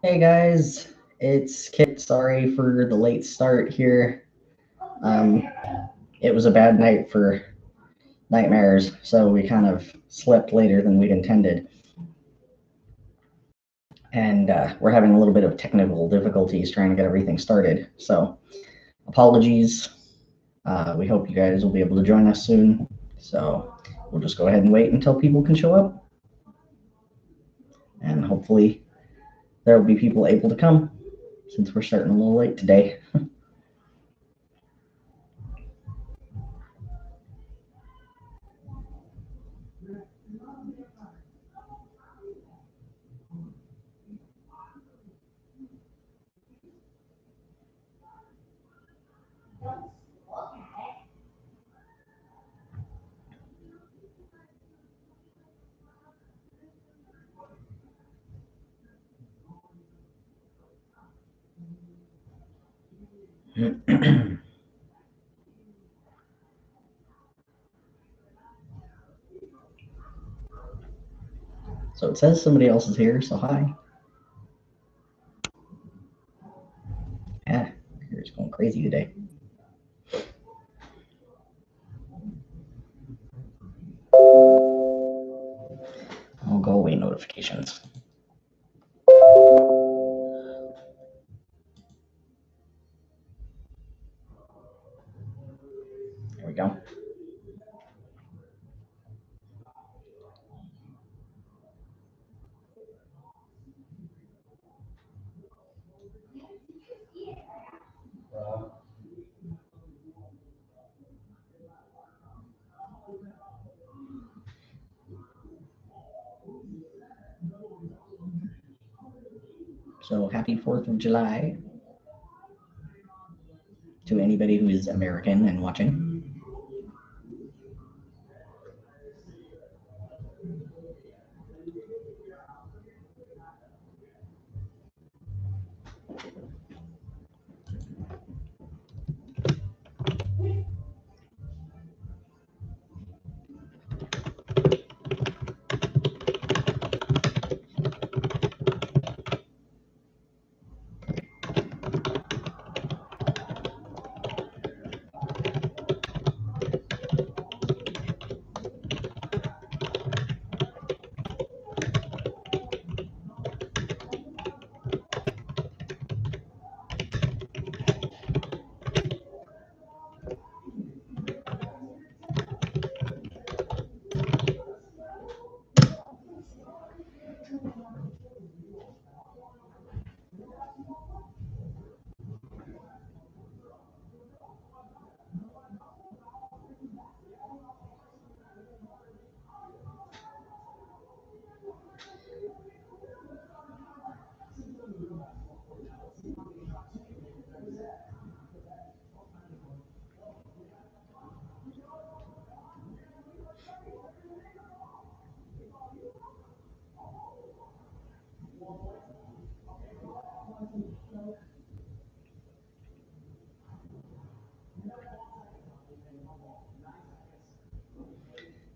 Hey guys, it's Kit. Sorry for the late start here. Um, it was a bad night for nightmares, so we kind of slept later than we'd intended. And we're having a little bit of technical difficulties trying to get everything started. So, apologies. We hope you guys will be able to join us soon. So, we'll just go ahead and wait until people can show up. And hopefully, there will be people able to come since we're starting a little late today. So it says somebody else is here, so hi. Yeah, it's going crazy today. I'll go away notifications. There we go. So happy 4th of July to anybody who is American and watching.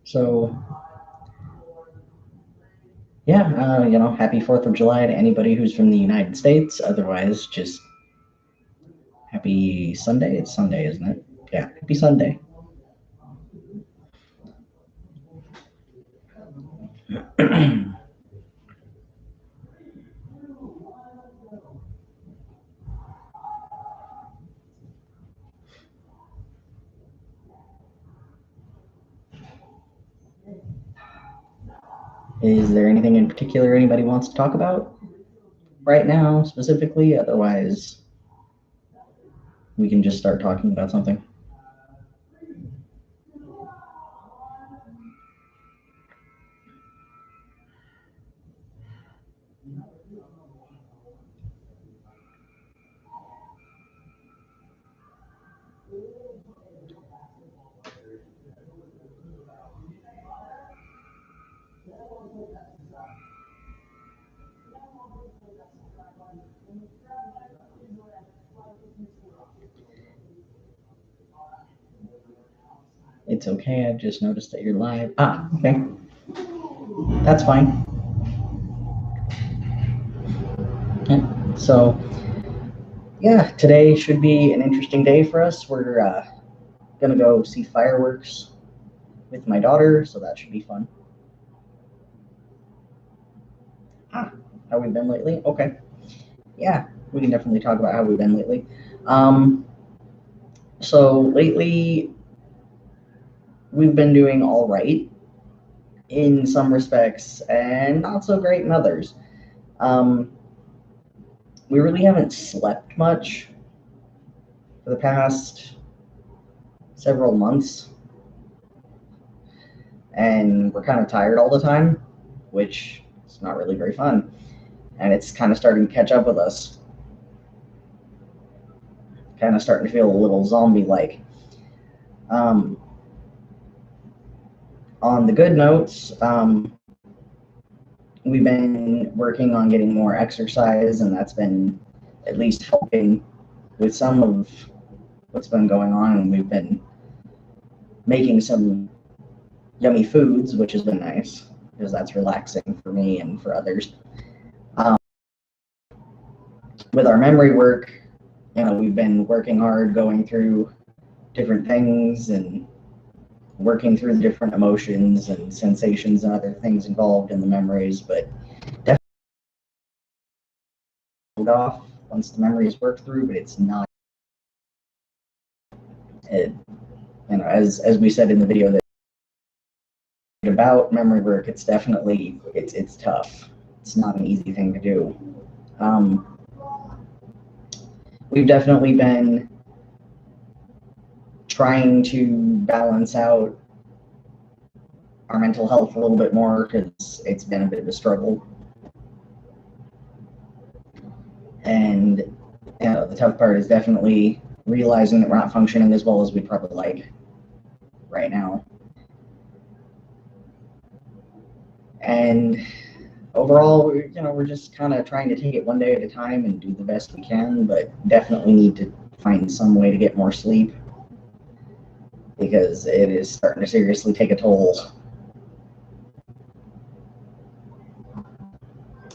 So yeah, happy 4th of July to anybody who's from the United States. Otherwise, just happy Sunday. It's Sunday, isn't it? Yeah, happy Sunday. Is there anything in particular anybody wants to talk about right now, specifically? Otherwise, we can just start talking about something. It's okay. I've just noticed that you're live. Ah, okay. That's fine. So, yeah, today should be an interesting day for us. We're gonna go see fireworks with my daughter, so that should be fun. How we've been lately? Okay. Yeah, we can definitely talk about how we've been lately. Um, so lately we've been doing all right in some respects and not so great in others. Um, we really haven't slept much for the past several months, and we're kind of tired all the time, which is not really very fun. And it's kind of starting to catch up with us. Kind of starting to feel a little zombie-like. Um, on the good notes, we've been working on getting more exercise, and that's been at least helping with some of what's been going on. And we've been making some yummy foods, which has been nice because that's relaxing for me and for others. With our memory work, we've been working hard, going through different things and working through the different emotions and sensations and other things involved in the memories, but definitely off once the memory is worked through, but it's not. It, as we said in the video that about memory work, it's definitely it's tough. It's not an easy thing to do. We've definitely been trying to balance out our mental health a little bit more because it's been a bit of a struggle. And the tough part is definitely realizing that we're not functioning as well as we'd probably like right now. And overall, we're just kind of trying to take it one day at a time and do the best we can, but definitely need to find some way to get more sleep because it is starting to seriously take a toll.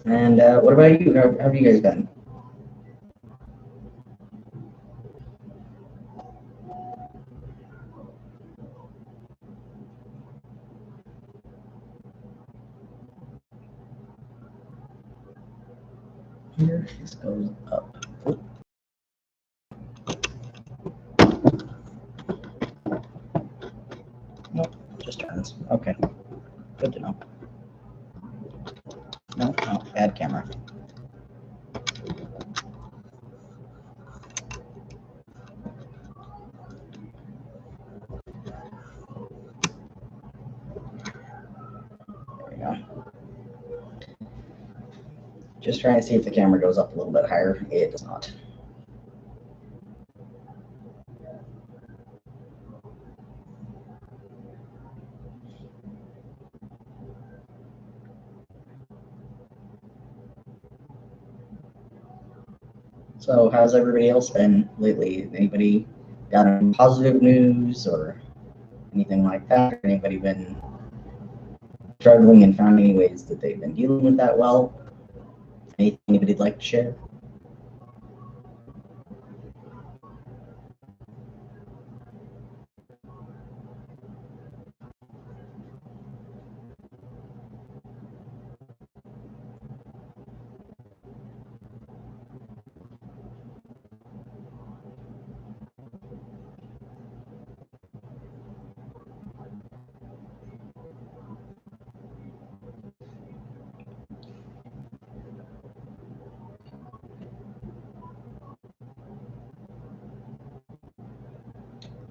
And what about you? How have you guys been? Here, this goes up. Nope, just turns. Okay, good to know. No, bad camera. There we go. Just trying to see if the camera goes up a little bit higher. It does not. So how's everybody else been lately? Anybody got any positive news or anything like that? Or anybody been struggling and found any ways that they've been dealing with that well? Anything anybody'd like to share?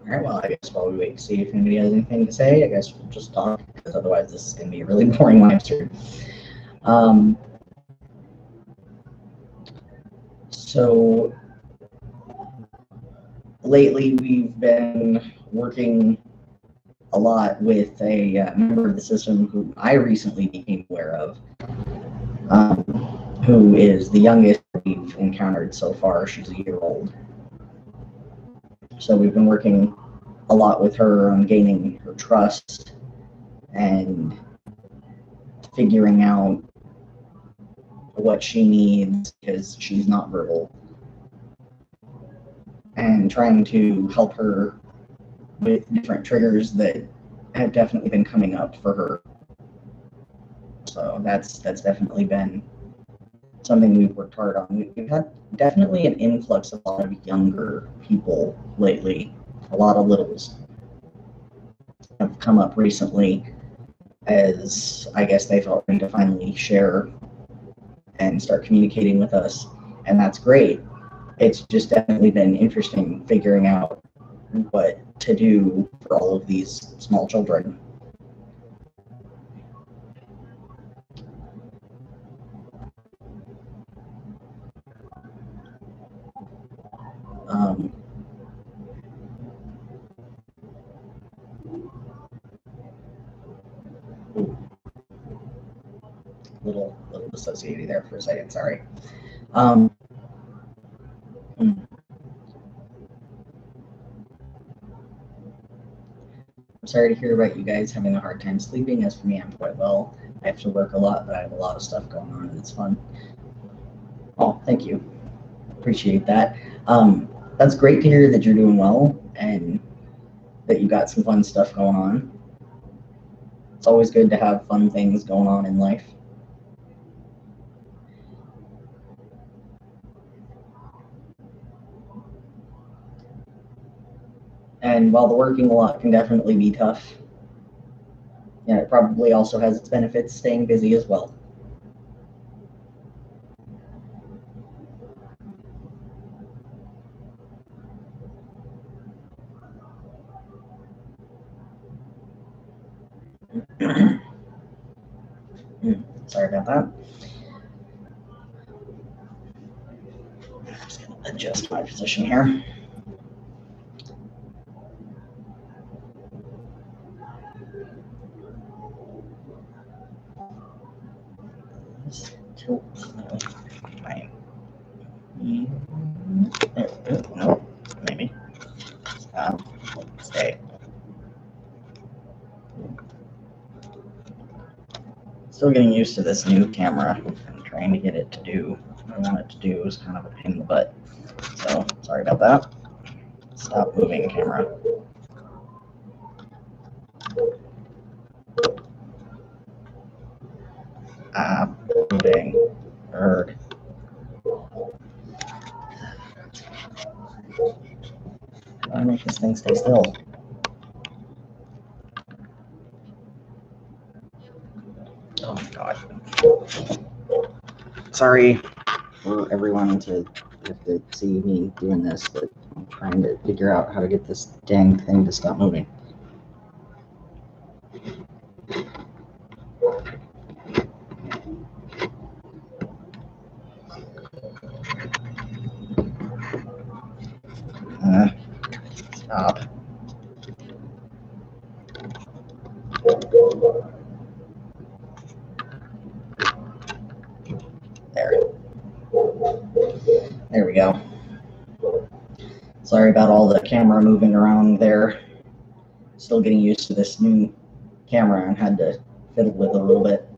All right, well, I guess while we wait to see if anybody has anything to say, I guess we'll just talk, because otherwise this is going to be a really boring live stream. So lately we've been working a lot with a member of the system who I recently became aware of, who is the youngest we've encountered so far. She's a year old. So we've been working a lot with her on gaining her trust and figuring out what she needs because she's not verbal, and trying to help her with different triggers that have definitely been coming up for her. So that's definitely been something we've worked hard on. We've had definitely an influx of a lot of younger people lately. A lot of littles have come up recently as I guess they felt ready to finally share and start communicating with us, and that's great. It's just definitely been interesting figuring out what to do for all of these small children. Um, little dissociated there for a second, sorry. I'm sorry to hear about you guys having a hard time sleeping. As for me, I'm quite well. I have to work a lot, but I have a lot of stuff going on, and it's fun. Oh, thank you. Appreciate that. That's great to hear that you're doing well and that you got some fun stuff going on. It's always good to have fun things going on in life. And while the working a lot can definitely be tough, yeah, it probably also has its benefits staying busy as well. Sorry about that. I'm just going to adjust my position here. Tilt. Fine. No, maybe. Stay. Still getting used to this new camera and trying to get it to do what I want it to do is kind of a pain in the butt. So, sorry about that. Stop moving, camera. Moving. Heard. How do I make this thing stay still? Oh my god. Sorry for everyone to have to see me doing this, but I'm trying to figure out how to get this dang thing to stop moving. Stop. There. There we go. Sorry about all the camera moving around there. Still getting used to this new camera and had to fiddle with it a little bit.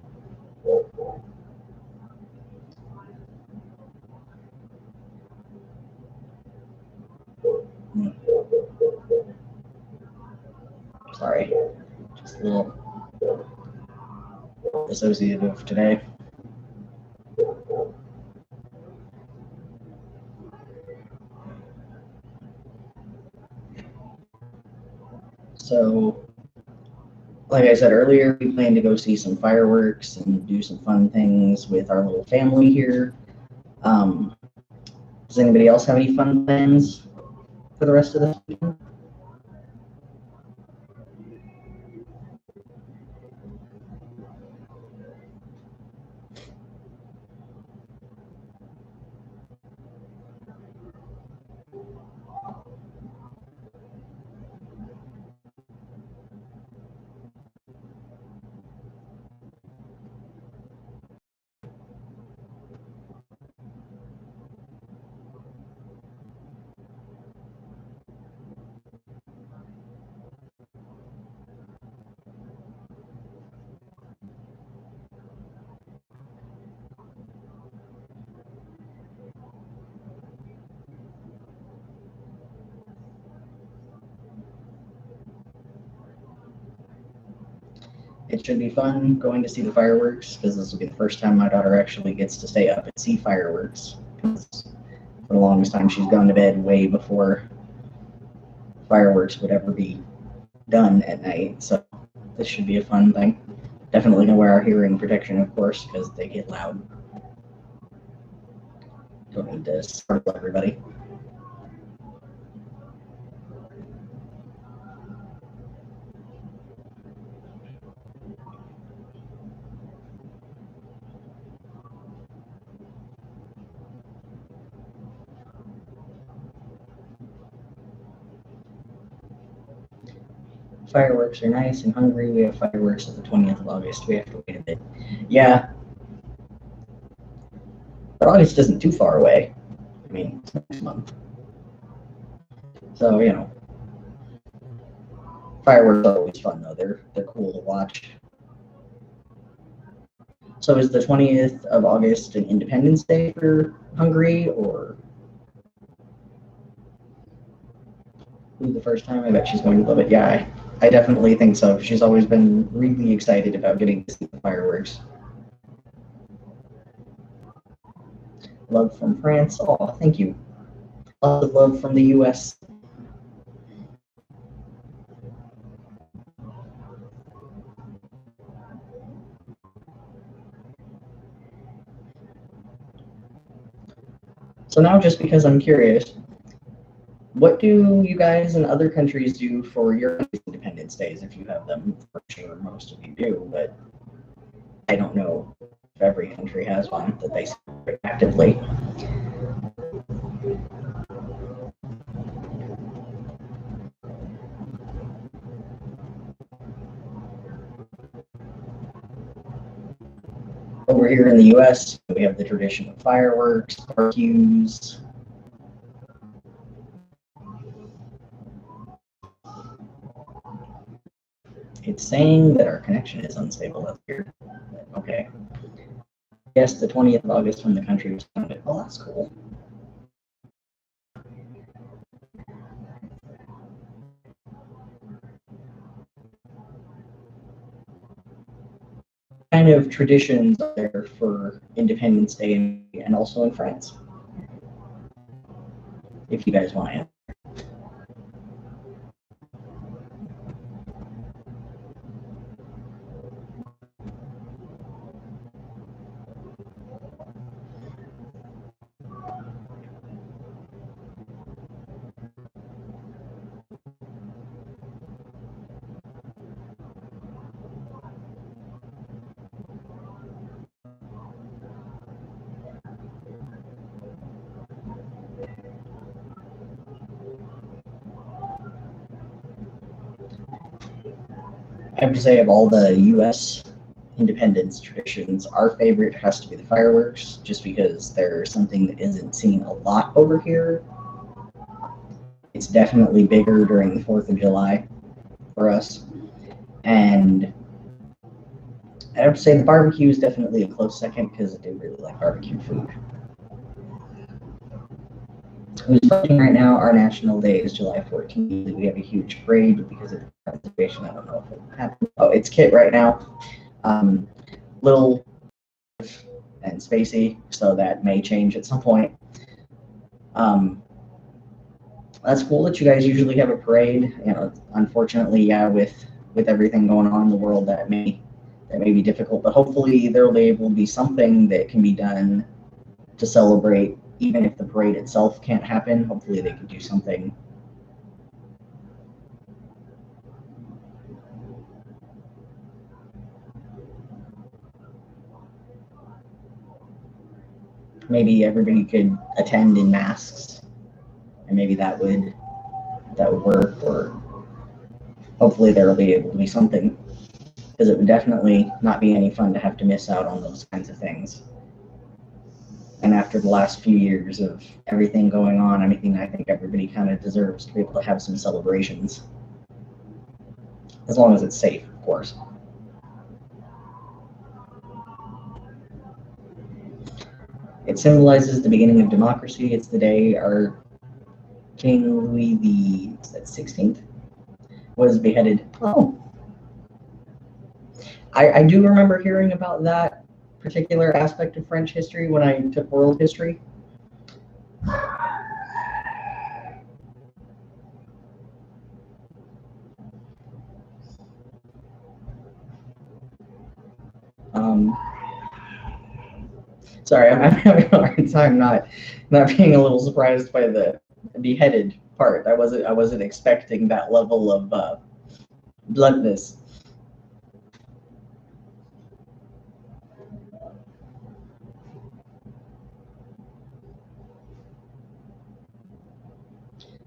Sorry. Just a little dissociative today. So, like I said earlier, we plan to go see some fireworks and do some fun things with our little family here. Does anybody else have any fun plans for the rest of the weekend? it should be fun going to see the fireworks, because this will be the first time my daughter actually gets to stay up and see fireworks. For the longest time, she's gone to bed way before fireworks would ever be done at night. So this should be a fun thing. Definitely gonna wear our hearing protection, of course, because they get loud. Don't need to startle everybody. Fireworks are nice. In Hungary, we have fireworks at the 20th of August. We have to wait a bit. Yeah. But August isn't too far away. I mean, it's next month. So, you know. Fireworks are always fun, though. They're cool to watch. So is the 20th of August an Independence Day for Hungary, or the first time? I bet she's going to love it. Yeah, I definitely think so. She's always been really excited about getting to see the fireworks. Love from France. Oh, thank you. Lots of love from the US. So now, just because I'm curious, what do you guys in other countries do for your Independence Days, if you have them? For sure, most of you do, but I don't know if every country has one that they celebrate actively. Over here in the US, we have the tradition of fireworks, barbecues. It's saying that our connection is unstable up here. Okay. Yes, the 20th of August when the country was founded. Well, that's cool. Kind of traditions there for Independence Day and also in France, if you guys want to. I have to say, of all the US independence traditions, our favorite has to be the fireworks, just because they're something that isn't seen a lot over here. It's definitely bigger during the 4th of July for us. And I have to say the barbecue is definitely a close second, because I do really like barbecue food. Who's fighting right now? Our national day is July 14th. We have a huge parade, but because of the situation, I don't know if it will happen. Oh, it's Kit right now. Little and spacey, so that may change at some point. That's cool that you guys usually have a parade. You know, unfortunately, yeah, with everything going on in the world, that may be difficult. But hopefully, there will be able to be something that can be done to celebrate, even if the parade itself can't happen. Hopefully, they can do something. Maybe everybody could attend in masks, and maybe that would work. Or hopefully, there will be able to be something, because it would definitely not be any fun to have to miss out on those kinds of things. And after the last few years of everything going on, I think everybody kind of deserves to be able to have some celebrations. As long as it's safe, of course. It symbolizes the beginning of democracy. It's the day our King Louis the 16th was beheaded. Oh. I do remember hearing about that particular aspect of French history when I took world history. Um, sorry, I'm having a hard time not being a little surprised by the beheaded part. I wasn't expecting that level of bluntness.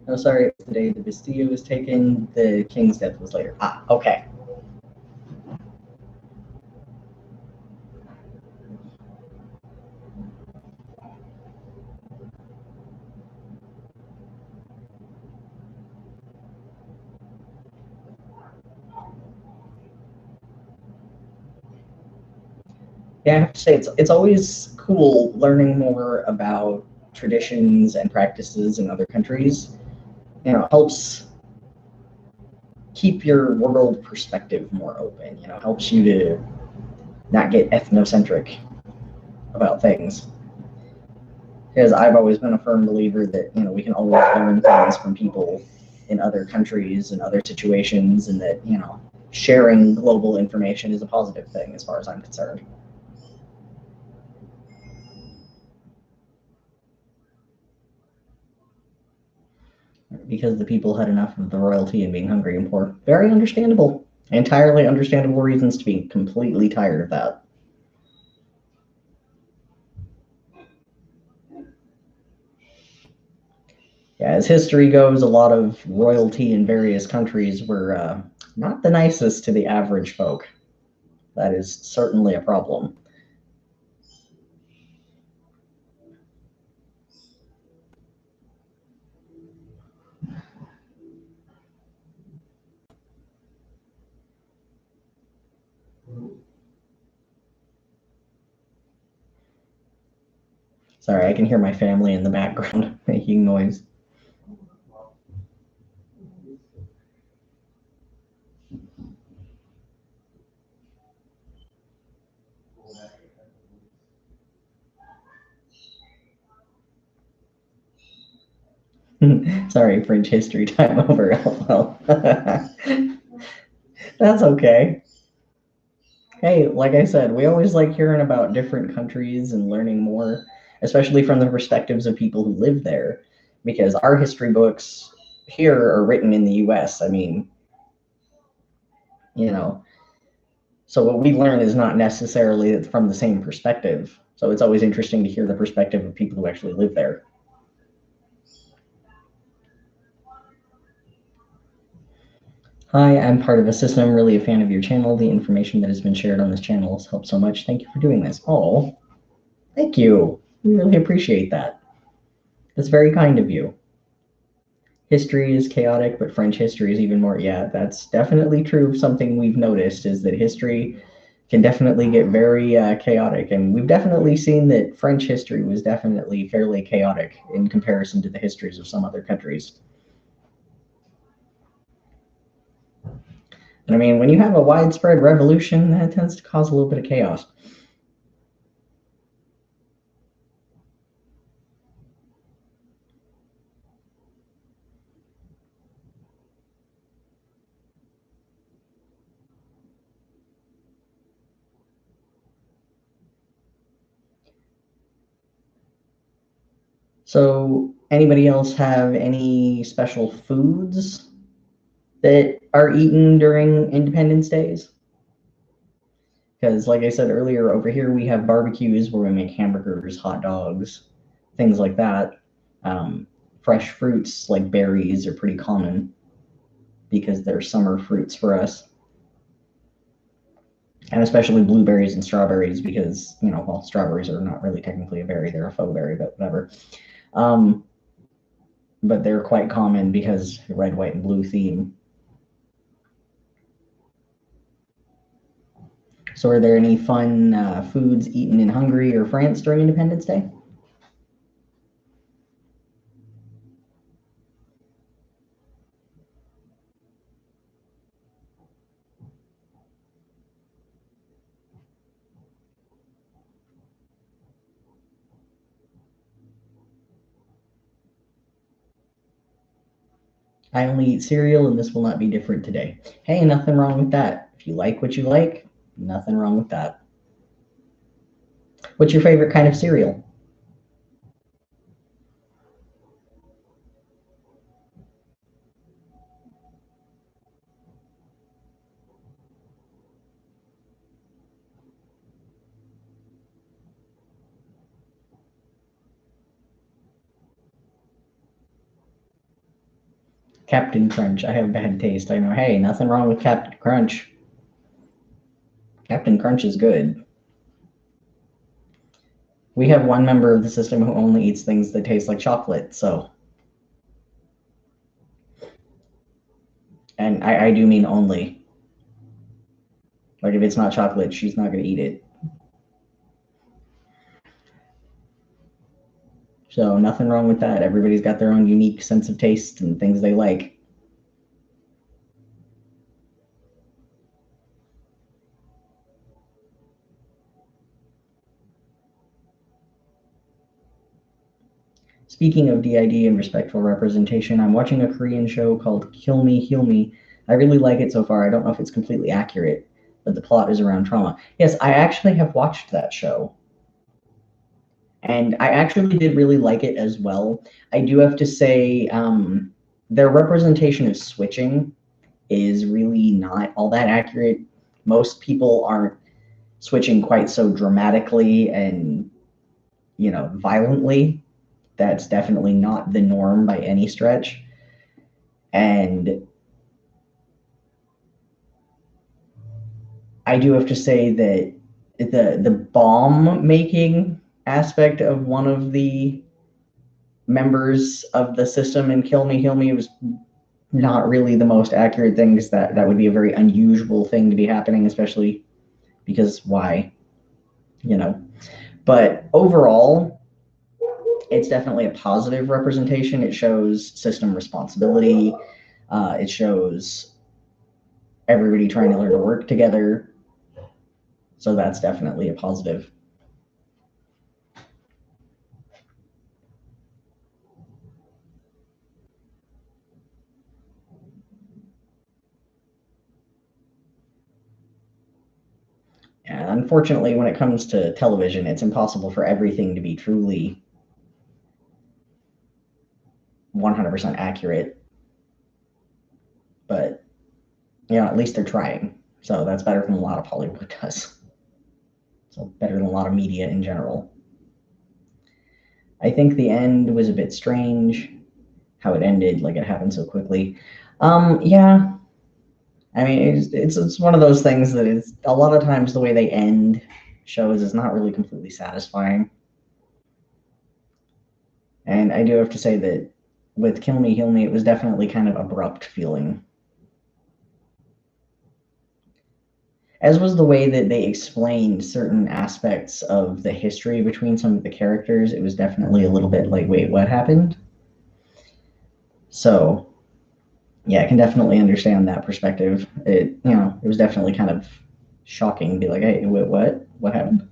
Oh, sorry, today the Bastille was taken. The king's death was later. Ah, okay. Yeah, I have to say it's always cool learning more about traditions and practices in other countries. It helps keep your world perspective more open. Helps you to not get ethnocentric about things. Because I've always been a firm believer that we can always learn things from people in other countries and other situations, and that sharing global information is a positive thing as far as I'm concerned. Because the people had enough of the royalty and being hungry and poor. Very understandable. Entirely understandable reasons to be completely tired of that. Yeah, as history goes, a lot of royalty in various countries were not the nicest to the average folk. That is certainly a problem. Sorry, I can hear my family in the background making noise. Sorry, French history time over. Well, that's okay. Hey, like I said, we always like hearing about different countries and learning more, especially from the perspectives of people who live there, because our history books here are written in the US. I mean, you know, so what we learn is not necessarily from the same perspective. So it's always interesting to hear the perspective of people who actually live there. Hi, I'm part of a system. I'm really a fan of your channel. The information that has been shared on this channel has helped so much. Thank you for doing this. Oh, thank you. We really appreciate that. That's very kind of you. History is chaotic, but French history is even more. Yeah, that's definitely true. Something we've noticed is that history can definitely get very chaotic, and we've definitely seen that French history was definitely fairly chaotic in comparison to the histories of some other countries. And I mean, when you have a widespread revolution, that tends to cause a little bit of chaos. So, anybody else have any special foods that are eaten during Independence Days? Because, like I said earlier, over here we have barbecues where we make hamburgers, hot dogs, things like that. Um, Fresh fruits like berries are pretty common because they're summer fruits for us, and especially blueberries and strawberries because well, strawberries are not really technically a berry; they're a faux berry, but whatever. Um, but they're quite common because red, white, and blue theme. So, are there any fun foods eaten in Hungary or France during Independence Day? I only eat cereal, and this will not be different today. Hey, nothing wrong with that. If you like what you like, nothing wrong with that. What's your favorite kind of cereal? Captain Crunch. I have bad taste. I know. Hey, nothing wrong with Captain Crunch. Captain Crunch is good. We have one member of the system who only eats things that taste like chocolate, so. And I do mean only. Like, if it's not chocolate, she's not going to eat it. So, nothing wrong with that. Everybody's got their own unique sense of taste and things they like. Speaking of DID and respectful representation, I'm watching a Korean show called Kill Me, Heal Me. I really like it so far. I don't know if it's completely accurate, but the plot is around trauma. Yes, I actually have watched that show. And I actually did really like it as well. I do have to say, their representation of switching is really not all that accurate. Most people aren't switching quite so dramatically and, violently. That's definitely not the norm by any stretch. And I do have to say that the bomb making aspect of one of the members of the system in Kill Me Heal Me was not really the most accurate thing, because that would be a very unusual thing to be happening, especially because why, you know. But overall, it's definitely a positive representation. It shows system responsibility. It shows everybody trying to learn to work together. So that's definitely a positive. And unfortunately, when it comes to television, it's impossible for everything to be truly 100% accurate. But, at least they're trying. So that's better than a lot of Hollywood does. So better than a lot of media in general. I think the end was a bit strange, how it ended, like it happened so quickly. Yeah, I mean, it's one of those things that is a lot of times the way they end shows is not really completely satisfying. And I do have to say that with Kill Me, Heal Me, it was definitely kind of abrupt feeling. As was the way that they explained certain aspects of the history between some of the characters. It was definitely a little bit like, wait, what happened? So, yeah, I can definitely understand that perspective. It was definitely kind of shocking to be like, hey, what? What happened?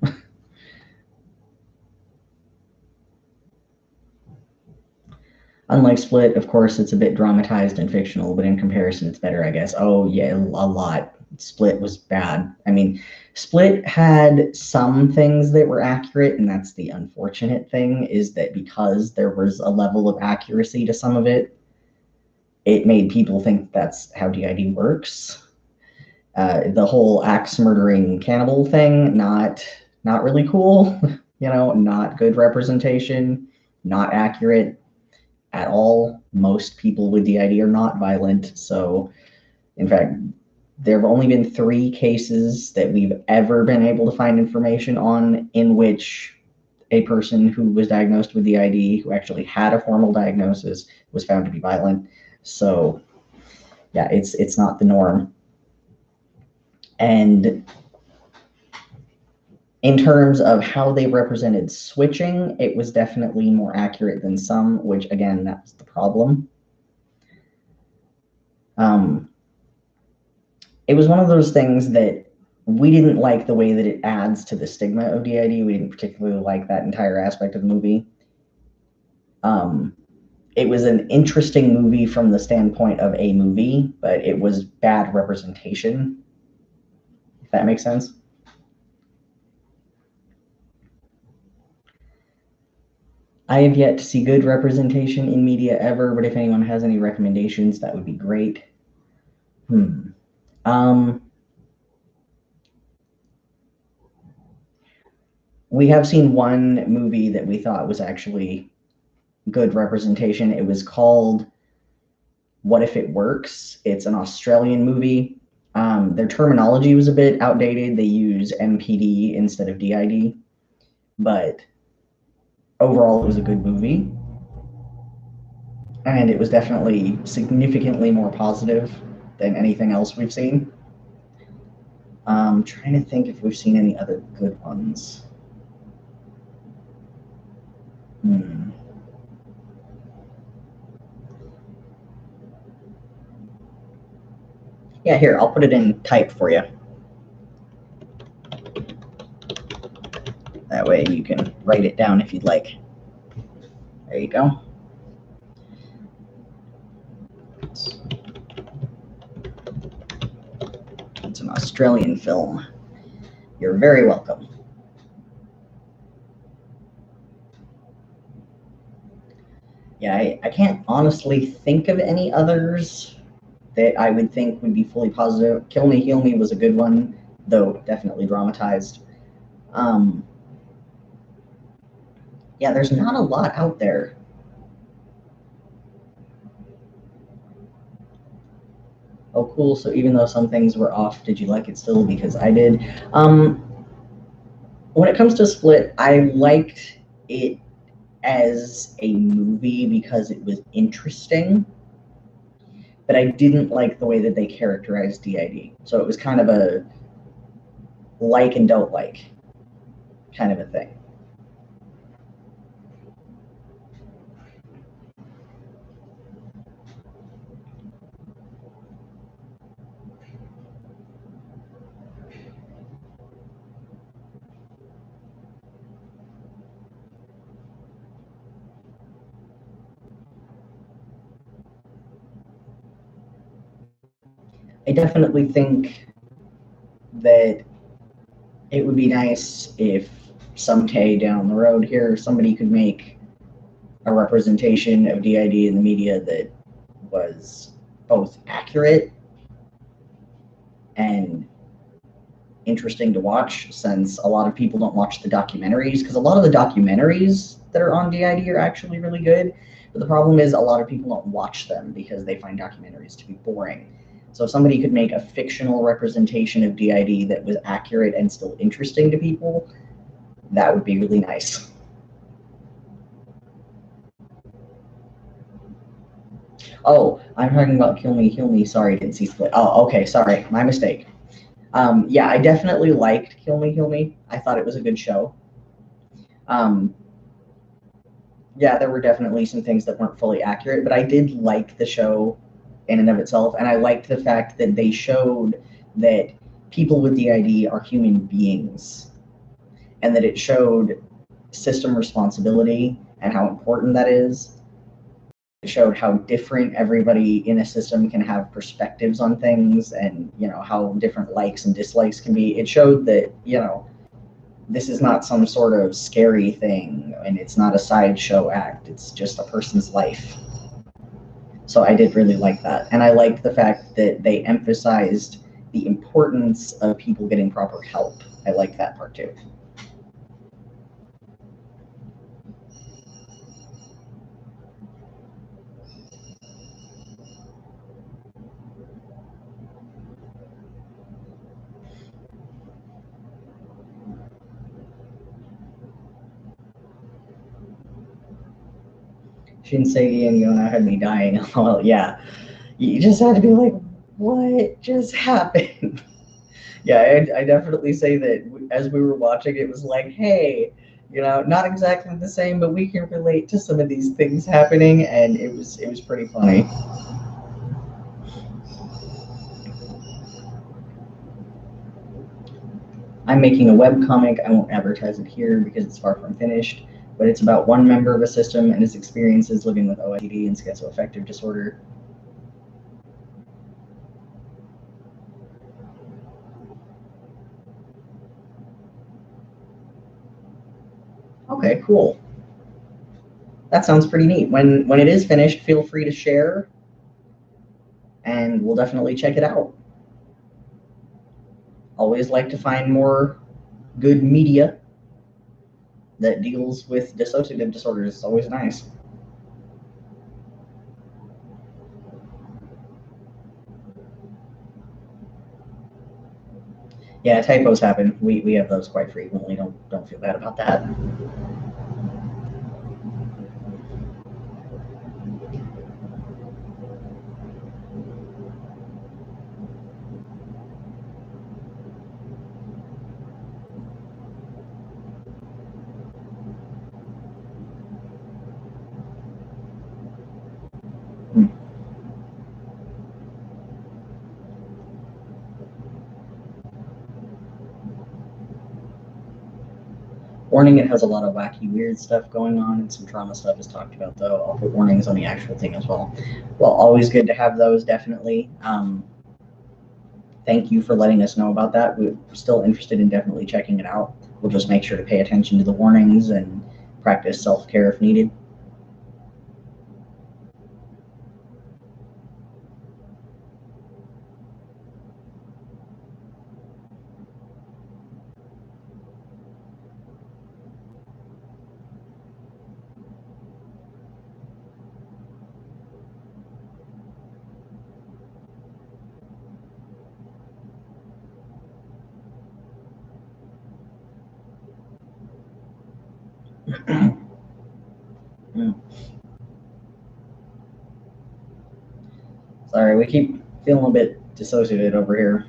Unlike Split, of course, it's a bit dramatized and fictional, but in comparison, it's better, I guess. Oh, yeah, a lot. Split was bad. I mean, Split had some things that were accurate, and that's the unfortunate thing, is that because there was a level of accuracy to some of it, it made people think that's how DID works. The whole axe murdering cannibal thing, not really cool. Not good representation, not accurate at all. Most people with DID are not violent. So, in fact, there have only been 3 cases that we've ever been able to find information on in which a person who was diagnosed with DID, who actually had a formal diagnosis, was found to be violent. So, yeah, it's not the norm. And in terms of how they represented switching, it was definitely more accurate than some, which again, that's the problem. It was one of those things that we didn't like the way that it adds to the stigma of DID. We didn't particularly like that entire aspect of the movie. it was an interesting movie from the standpoint of a movie, but it was bad representation, if that makes sense. I have yet to see good representation in media ever, but if anyone has any recommendations, that would be great. Um, we have seen one movie that we thought was actually good representation. It was called What If It Works? It's an Australian movie. Their terminology was a bit outdated. They use MPD instead of DID, but overall, it was a good movie. And it was definitely significantly more positive than anything else we've seen. Trying to think if we've seen any other good ones. Yeah, here, I'll put it in type for you. That way you can write it down if you'd like. There you go. It's an Australian film. You're very welcome. Yeah, I can't honestly think of any others that I would think would be fully positive. Kill Me, Heal Me was a good one, though definitely dramatized. Yeah, there's not a lot out there. Oh, cool. So even though some things were off, did you like it still? Because I did. When it comes to Split, I liked it as a movie because it was interesting, but I didn't like the way that they characterized DID. So it was kind of a like and don't like kind of a thing. I definitely think that it would be nice if someday down the road here somebody could make a representation of DID in the media that was both accurate and interesting to watch, since a lot of people don't watch the documentaries, because a lot of the documentaries that are on DID are actually really good, but the problem is a lot of people don't watch them because they find documentaries to be boring. So if somebody could make a fictional representation of DID that was accurate and still interesting to people, that would be really nice. Oh, I'm talking about Kill Me, Heal Me. Sorry, didn't see Split. Oh, okay, sorry, my mistake. Yeah, I definitely liked Kill Me, Heal Me. I thought it was a good show. Um, yeah, there were definitely some things that weren't fully accurate, but I did like the show in and of itself, and I liked the fact that they showed that people with DID are human beings, and that it showed system responsibility and how important that is. It showed how different everybody in a system can have perspectives on things, and how different likes and dislikes can be. It showed that this is not some sort of scary thing, and it's not a sideshow act. It's just a person's life. So I did really like that, and I liked the fact that they emphasized the importance of people getting proper help. I like that part too. Shinsei and Yona had me dying. Well, yeah, you just had to be like, what just happened? Yeah, I definitely say that as we were watching, it was like, hey, not exactly the same, but we can relate to some of these things happening, and it was pretty funny. I'm making a web comic. I won't advertise it here because it's far from finished, but it's about one member of a system and his experiences living with OCD and schizoaffective disorder. Okay, cool. That sounds pretty neat. When it is finished, feel free to share, and we'll definitely check it out. Always like to find more good media that deals with dissociative disorders. It's always nice. Yeah, typos happen. We have those quite frequently. Don't feel bad about that. Warning, it has a lot of wacky, weird stuff going on, and some trauma stuff is talked about, though. I'll put warnings on the actual thing as well. Well, always good to have those, definitely. Thank you for letting us know about that. We're still interested in definitely checking it out. We'll just make sure to pay attention to the warnings and practice self-care if needed. Sorry, we keep feeling a bit dissociated over here.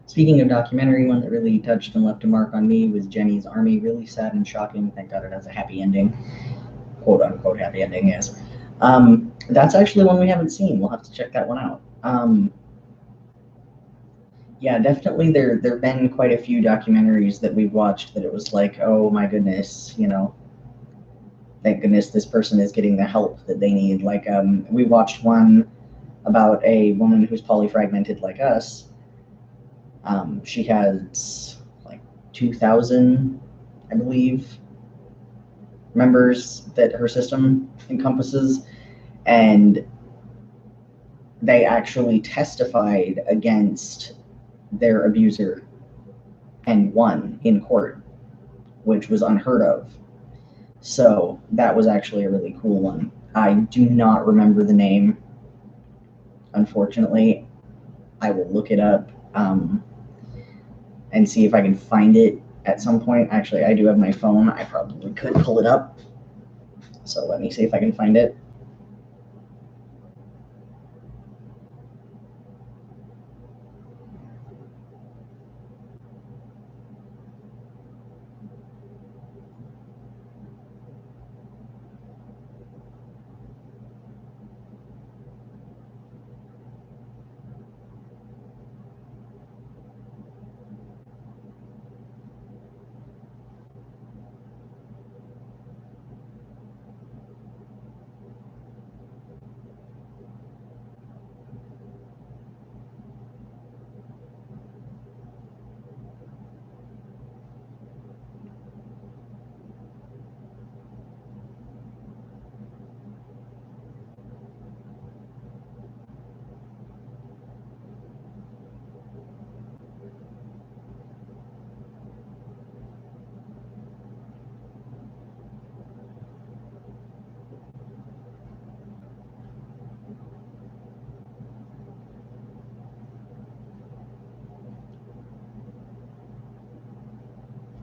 Speaking of documentary, one that really touched and left a mark on me was Jenny's Army. Really sad and shocking. Thank God it has a happy ending. Quote unquote happy ending, yes. That's actually one we haven't seen. We'll have to check that one out. Yeah, definitely there've been quite a few documentaries that we've watched that it was like, oh my goodness, thank goodness this person is getting the help that they need. Like, we watched one about a woman who's polyfragmented like us. She has like 2,000, I believe, members that her system encompasses, and they actually testified against their abuser and won in court, which was unheard of. So that was actually a really cool one. I do not remember the name, unfortunately. I will look it up and see if I can find it at some point. Actually, I do have my phone. I probably could pull it up. So let me see if I can find it.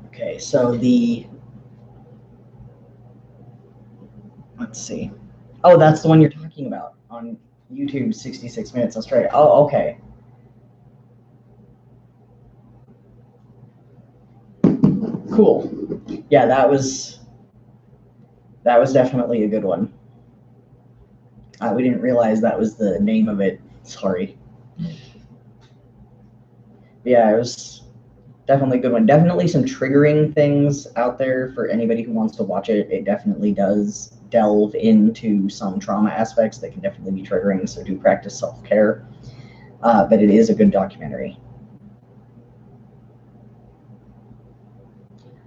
Okay, so let's see. Oh, that's the one you're talking about on YouTube, 66 Minutes Australia. Oh, okay. Cool. Yeah, that was definitely a good one. We didn't realize that was the name of it. Sorry. Yeah, it was definitely a good one. Definitely some triggering things out there for anybody who wants to watch it. It definitely does delve into some trauma aspects that can definitely be triggering, so do practice self-care. But it is a good documentary.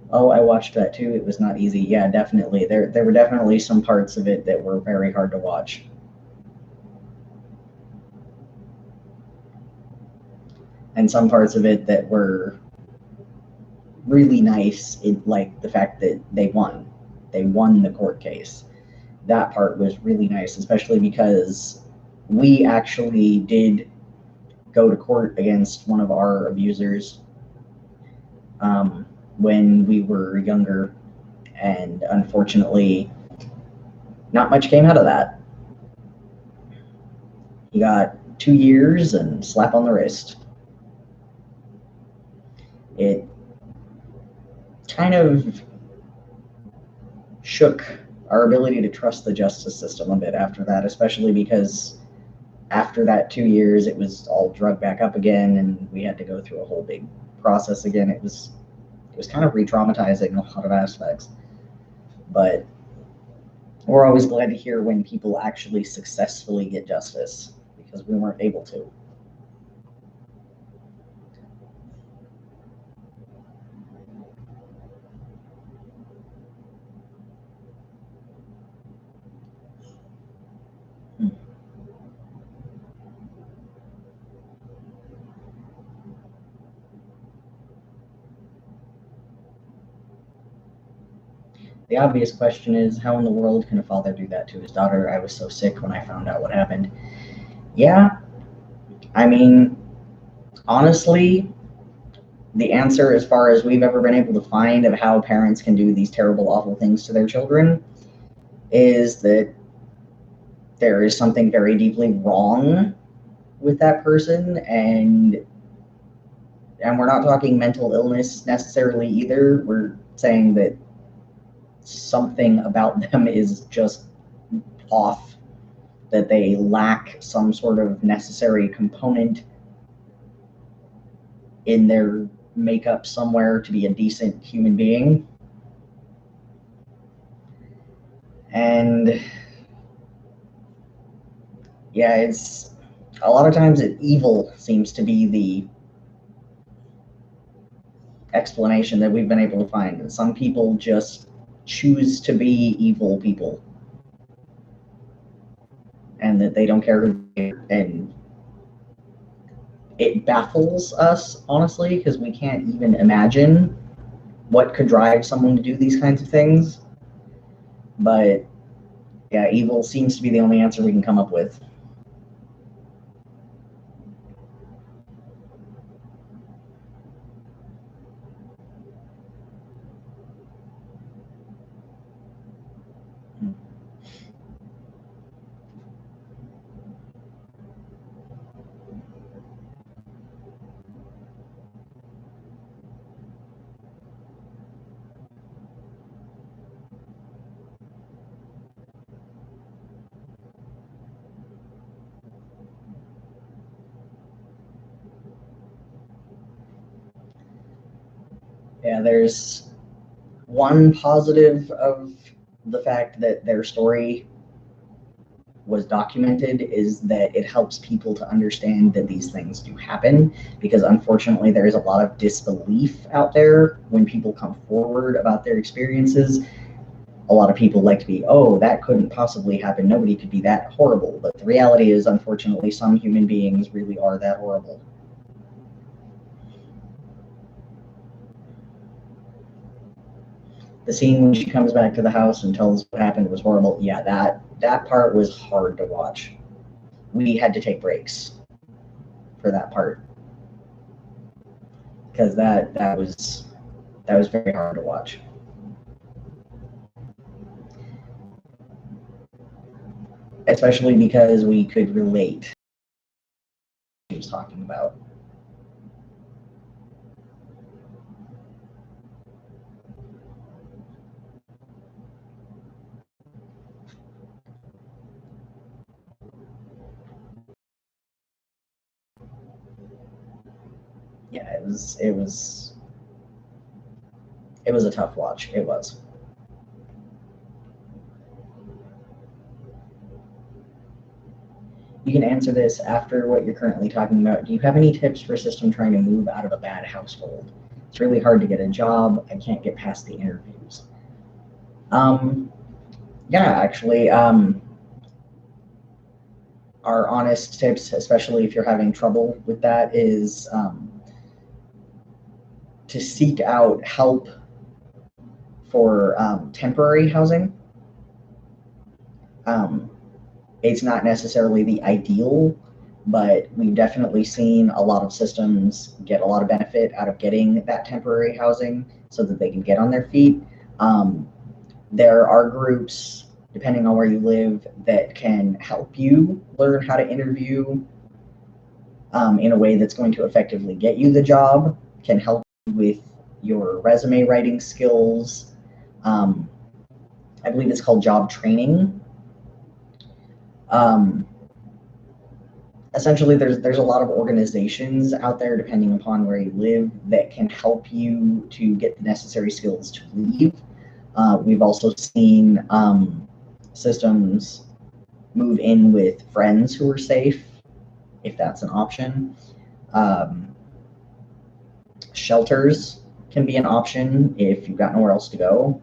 Oh, I watched that too. It was not easy. Yeah, definitely. There were definitely some parts of it that were very hard to watch. And some parts of it that were really nice, like the fact that they won. They won the court case. That part was really nice, especially because we actually did go to court against one of our abusers when we were younger, and unfortunately, not much came out of that. He got 2 years and slap on the wrist. It kind of shook our ability to trust the justice system a bit after that, especially because after that 2 years, it was all drugged back up again, and we had to go through a whole big process again. It was kind of re-traumatizing in a lot of aspects, but we're always glad to hear when people actually successfully get justice because we weren't able to. Hmm. The obvious question is, how in the world can a father do that to his daughter? I was so sick when I found out what happened. Yeah, I mean, honestly, the answer, as far as we've ever been able to find, of how parents can do these terrible, awful things to their children is that there is something very deeply wrong with that person, and we're not talking mental illness necessarily either. We're saying that something about them is just off, that they lack some sort of necessary component in their makeup somewhere to be a decent human being. And yeah, it's a lot of times evil seems to be the explanation that we've been able to find. And some people just choose to be evil people, and that they don't care who they are. And it baffles us, honestly, because we can't even imagine what could drive someone to do these kinds of things. But yeah, evil seems to be the only answer we can come up with. Yeah, there's one positive of the fact that their story was documented is that it helps people to understand that these things do happen, because unfortunately there is a lot of disbelief out there when people come forward about their experiences. A lot of people like to be, oh, that couldn't possibly happen, nobody could be that horrible, but the reality is, unfortunately, some human beings really are that horrible. The scene when she comes back to the house and tells what happened was horrible, yeah, that part was hard to watch. We had to take breaks for that part, because that was very hard to watch, especially because we could relate to what she was talking about. Yeah, it was a tough watch. It was. You can answer this after what you're currently talking about. Do you have any tips for a system trying to move out of a bad household? It's really hard to get a job. I can't get past the interviews. Um, yeah, actually, our honest tips, especially if you're having trouble with that, is to seek out help for temporary housing. Um, it's not necessarily the ideal, but we've definitely seen a lot of systems get a lot of benefit out of getting that temporary housing so that they can get on their feet. Um, there are groups, depending on where you live, that can help you learn how to interview in a way that's going to effectively get you the job, can help with your resume writing skills. Um, I believe it's called job training. Um, Essentially, there's a lot of organizations out there, depending upon where you live, that can help you to get the necessary skills to leave. We've also seen systems move in with friends who are safe, if that's an option. Um, Shelters can be an option if you've got nowhere else to go.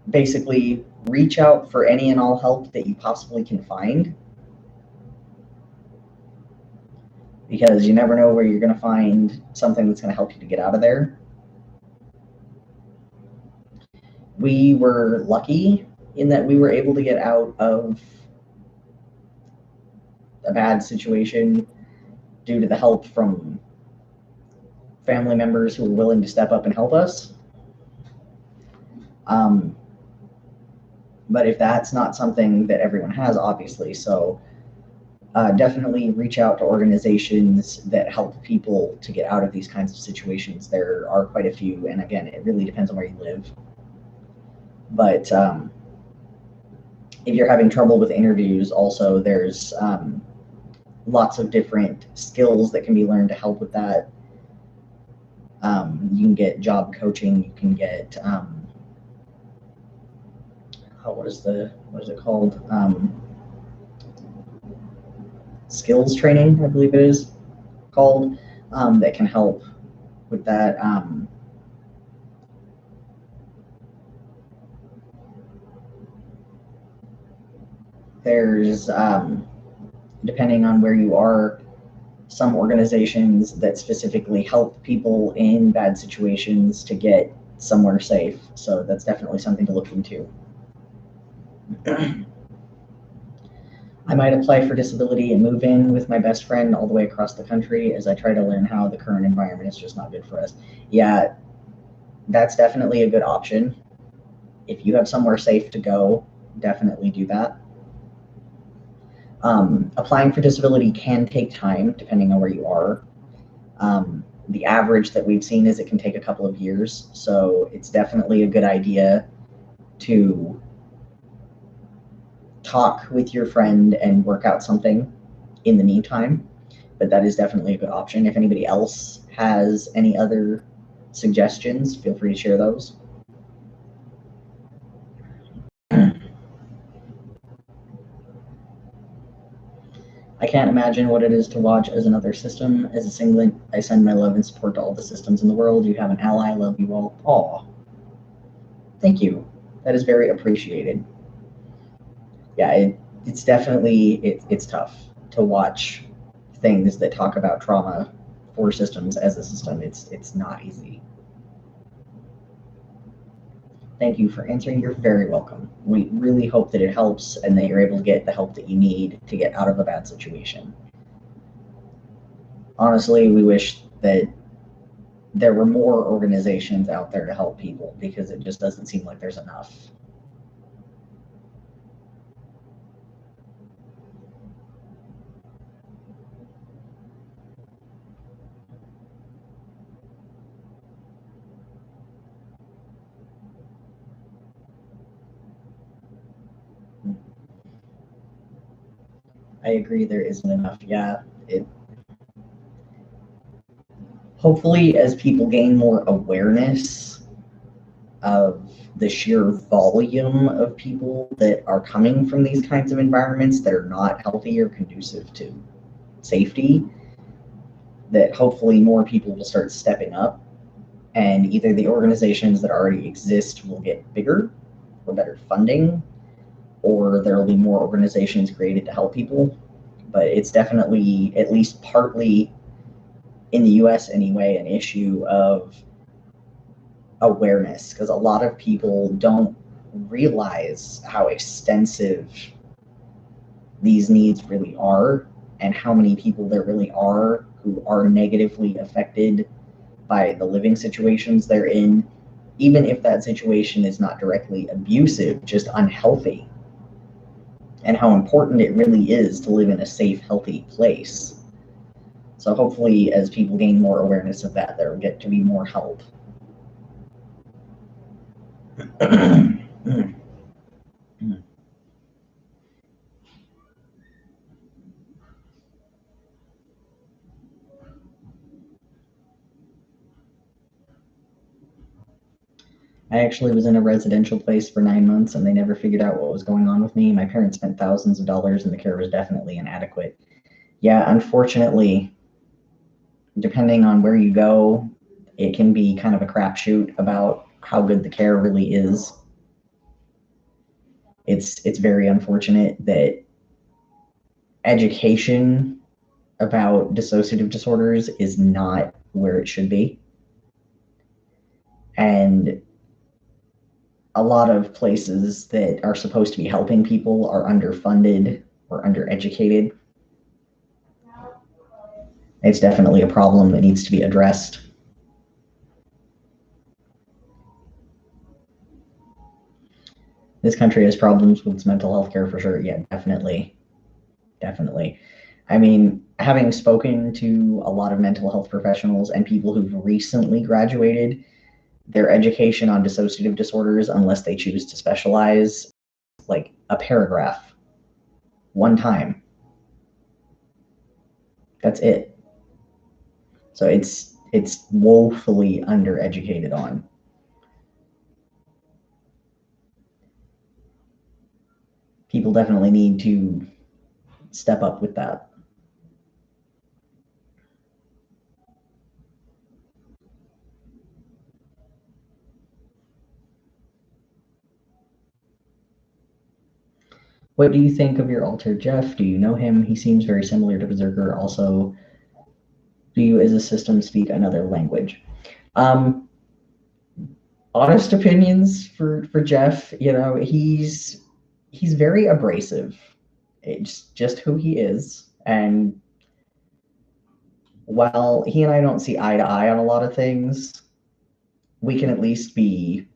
Basically, reach out for any and all help that you possibly can find, because you never know where you're going to find something that's going to help you to get out of there. We were lucky in that we were able to get out of a bad situation due to the help from family members who were willing to step up and help us. Um, but if that's not something that everyone has, obviously, so definitely reach out to organizations that help people to get out of these kinds of situations. There are quite a few, and again, it really depends on where you live. But if you're having trouble with interviews, also there's lots of different skills that can be learned to help with that. You can get job coaching. You can get what is it called? Skills training, I believe it is called. That can help with that. There's depending on where you are, some organizations that specifically help people in bad situations to get somewhere safe. So that's definitely something to look into. I might apply for disability and move in with my best friend all the way across the country as I try to learn how the current environment is just not good for us. Yeah, that's definitely a good option. If you have somewhere safe to go, definitely do that. Applying for disability can take time depending on where you are. The average that we've seen is it can take a couple of years. So it's definitely a good idea to talk with your friend and work out something in the meantime. But that is definitely a good option. If anybody else has any other suggestions, feel free to share those. I can't imagine what it is to watch as another system. As a singlet, I send my love and support to all the systems in the world. You have an ally. Love you all. Aw. Thank you. That is very appreciated. Yeah, it's definitely it's tough to watch things that talk about trauma for systems as a system. It's not easy. Thank you for answering. You're very welcome. We really hope that it helps and that you're able to get the help that you need to get out of a bad situation. Honestly, we wish that there were more organizations out there to help people because it just doesn't seem like there's enough. I agree there isn't enough. Yeah. Hopefully, as people gain more awareness of the sheer volume of people that are coming from these kinds of environments that are not healthy or conducive to safety, that hopefully more people will start stepping up, and either the organizations that already exist will get bigger or better funding, or there will be more organizations created to help people. But it's definitely, at least partly in the US anyway, an issue of awareness, because a lot of people don't realize how extensive these needs really are and how many people there really are who are negatively affected by the living situations they're in, even if that situation is not directly abusive, just unhealthy, and how important it really is to live in a safe, healthy place. So hopefully, as people gain more awareness of that, there will get to be more help. I actually was in a residential place for 9 months and they never figured out what was going on with me. My parents spent thousands of dollars and the care was definitely inadequate. Yeah, unfortunately, depending on where you go, it can be kind of a crapshoot about how good the care really is. It's very unfortunate that education about dissociative disorders is not where it should be. And a lot of places that are supposed to be helping people are underfunded or undereducated. It's definitely a problem that needs to be addressed. This country has problems with its mental health care for sure. Yeah, definitely. Definitely. I mean, having spoken to a lot of mental health professionals and people who've recently graduated, their education on dissociative disorders, unless they choose to specialize, like a paragraph, one time. That's it. So it's woefully undereducated on. People definitely need to step up with that. What do you think of your alter Jeff? Do you know him? He seems very similar to Berserker. Also, do you as a system speak another language? Um, Honest opinions for Jeff, he's very abrasive. It's just who he is. And while he and I don't see eye to eye on a lot of things, we can at least be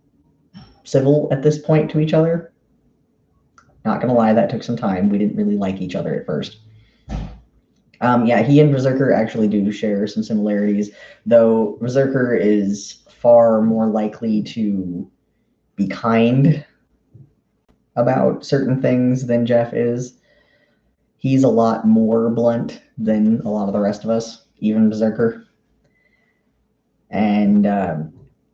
civil at this point to each other. Not gonna lie, that took some time. We didn't really like each other at first. Yeah, he and Berserker actually do share some similarities, though Berserker is far more likely to be kind about certain things than Jeff is. He's a lot more blunt than a lot of the rest of us, even Berserker. And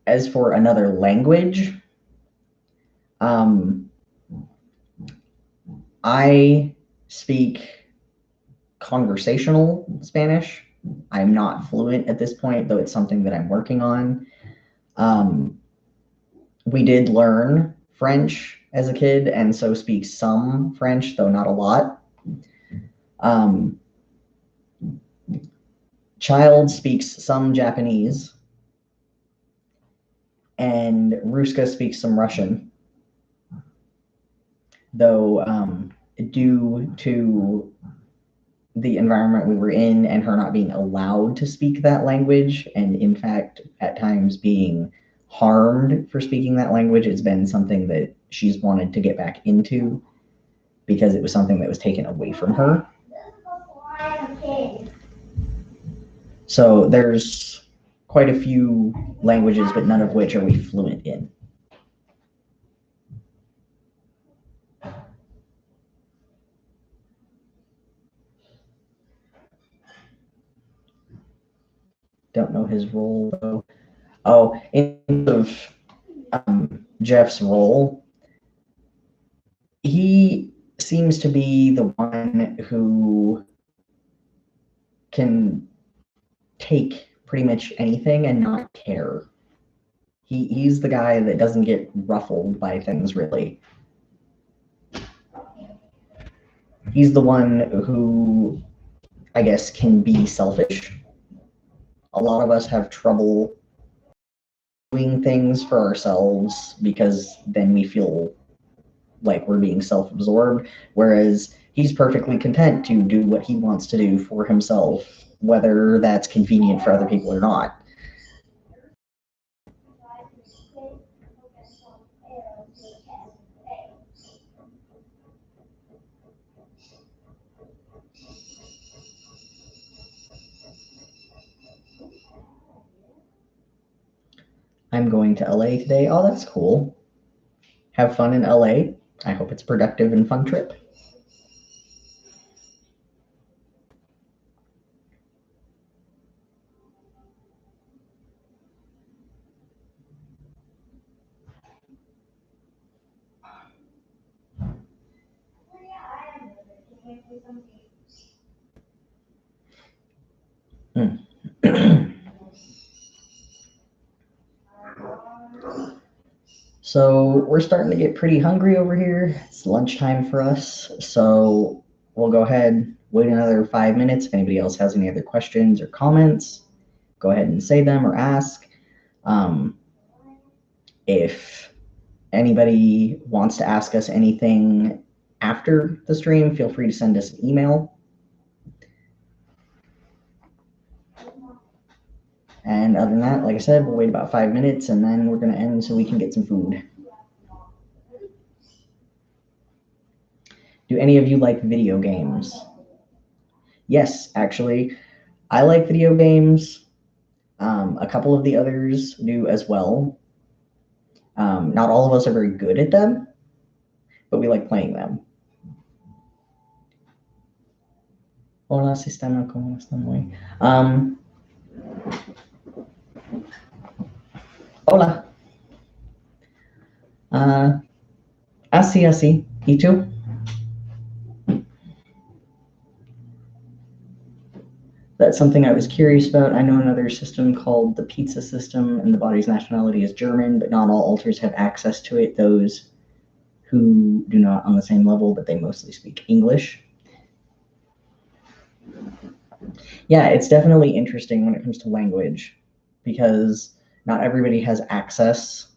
as for another language, um, I speak conversational Spanish. I'm not fluent at this point, though it's something that I'm working on. Um, we did learn French as a kid, and so speak some French, though not a lot. Um, Child speaks some Japanese, and Ruska speaks some Russian. Though, due to the environment we were in and her not being allowed to speak that language, and in fact, at times being harmed for speaking that language, it's been something that she's wanted to get back into because it was something that was taken away from her. So there's quite a few languages, but none of which are we fluent in. Don't know his role though. Oh, in terms of Jeff's role, he seems to be the one who can take pretty much anything and not care. He's the guy that doesn't get ruffled by things, really. He's the one who, I guess, can be selfish. A lot of us have trouble doing things for ourselves because then we feel like we're being self-absorbed, whereas he's perfectly content to do what he wants to do for himself, whether that's convenient for other people or not. I'm going to LA today. Oh, that's cool. Have fun in LA. I hope it's a productive and fun trip. So we're starting to get pretty hungry over here. It's lunchtime for us. So we'll go ahead, wait another 5 minutes. If anybody else has any other questions or comments, go ahead and say them or ask. If anybody wants to ask us anything after the stream, feel free to send us an email. And other than that, like I said, we'll wait about 5 minutes and then we're going to end so we can get some food. Do any of you like video games? Yes, actually. I like video games. A couple of the others do as well. Not all of us are very good at them, but we like playing them. Hola, sistema, ¿cómo están hoy? Hola. Así, así. ¿Y tú? That's something I was curious about. I know another system called the pizza system, and the body's nationality is German, but not all alters have access to it. Those who do not on the same level, but they mostly speak English. Yeah, it's definitely interesting when it comes to language because not everybody has access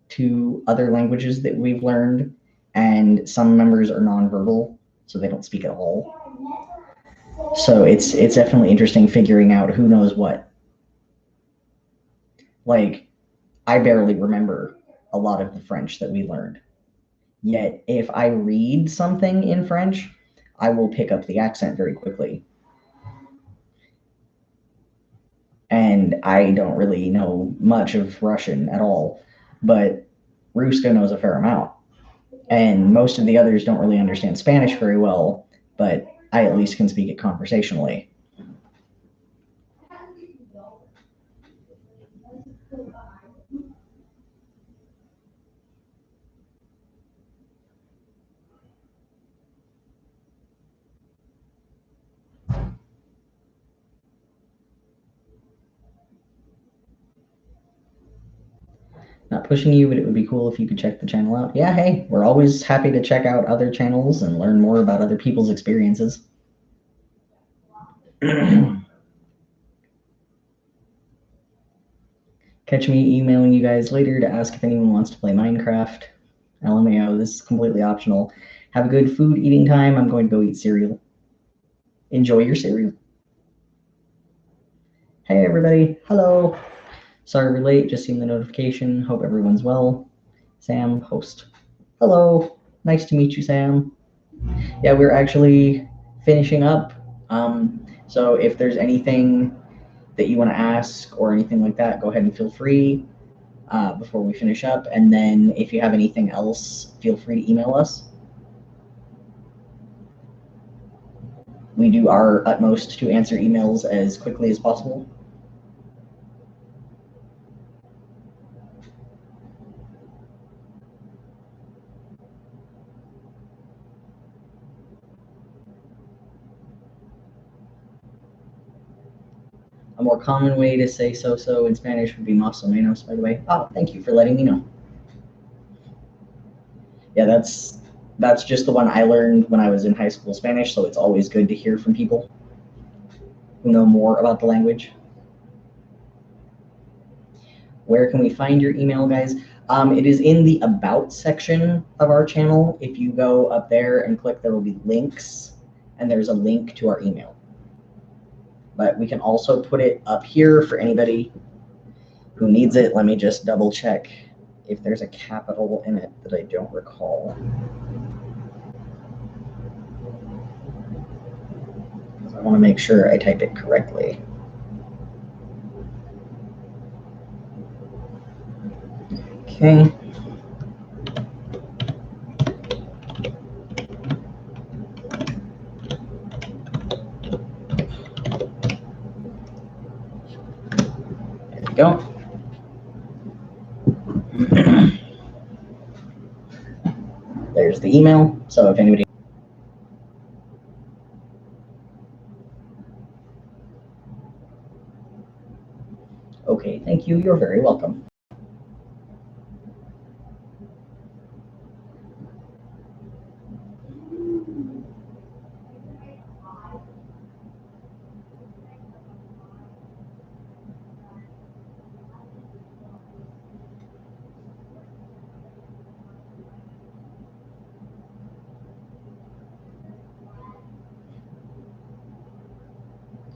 to other languages that we've learned, and some members are nonverbal, so they don't speak at all. So it's definitely interesting figuring out who knows what. Like, I barely remember a lot of the French that we learned. Yet, if I read something in French, I will pick up the accent very quickly. And I don't really know much of Russian at all, but Ruska knows a fair amount. And most of the others don't really understand Spanish very well, but I at least can speak it conversationally. Not pushing you, but it would be cool if you could check the channel out. Yeah, hey, we're always happy to check out other channels and learn more about other people's experiences. Catch me emailing you guys later to ask if anyone wants to play Minecraft. LMAO, this is completely optional. Have a good food eating time. I'm going to go eat cereal. Enjoy your cereal. Hey, everybody. Hello. Sorry we're late. Just seen the notification. Hope everyone's well. Sam, host. Hello. Nice to meet you, Sam. Yeah, we're actually finishing up. So if there's anything that you want to ask or anything like that, go ahead and feel free before we finish up. And then if you have anything else, feel free to email us. We do our utmost to answer emails as quickly as possible. A more common way to say so in Spanish would be más o menos, by the way. Oh, thank you for letting me know. Yeah, that's just the one I learned when I was in high school Spanish, so it's always good to hear from people who know more about the language. Where can we find your email, guys? It is in the About section of our channel. If you go up there and click, there will be links, and there's a link to our email. But we can also put it up here for anybody who needs it. Let me just double check if there's a capital in it that I don't recall. I want to make sure I type it correctly. Okay. There we go. There's the email. So if anybody... Okay, thank you. You're very welcome.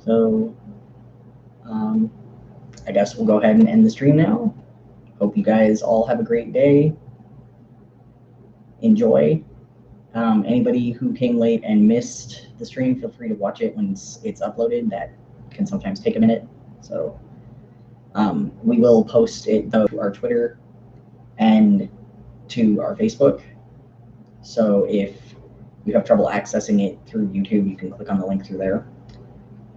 So I guess we'll go ahead and end the stream now. Hope you guys all have a great day. Enjoy. Anybody who came late and missed the stream, feel free to watch it when it's uploaded. That can sometimes take a minute. So we will post it though to our Twitter and to our Facebook. So if you have trouble accessing it through YouTube, you can click on the link through there.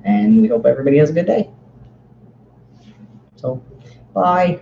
And we hope everybody has a good day. So, bye.